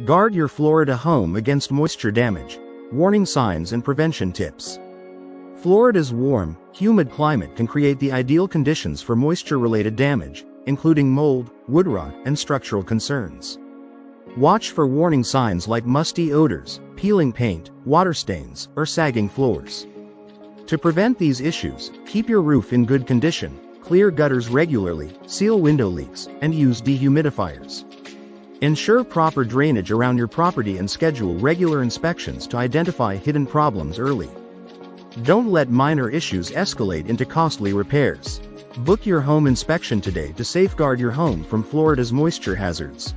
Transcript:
Guard your Florida home against moisture damage. Warning signs and prevention tips. Florida's warm, humid climate can create the ideal conditions for moisture-related damage, including mold, wood rot, and structural concerns. Watch for warning signs like musty odors, peeling paint, water stains, or sagging floors. To prevent these issues, keep your roof in good condition, clear gutters regularly, seal window leaks, and use dehumidifiers. Ensure proper drainage around your property and schedule regular inspections to identify hidden problems early. Don't let minor issues escalate into costly repairs. Book your home inspection today to safeguard your home from Florida's moisture hazards.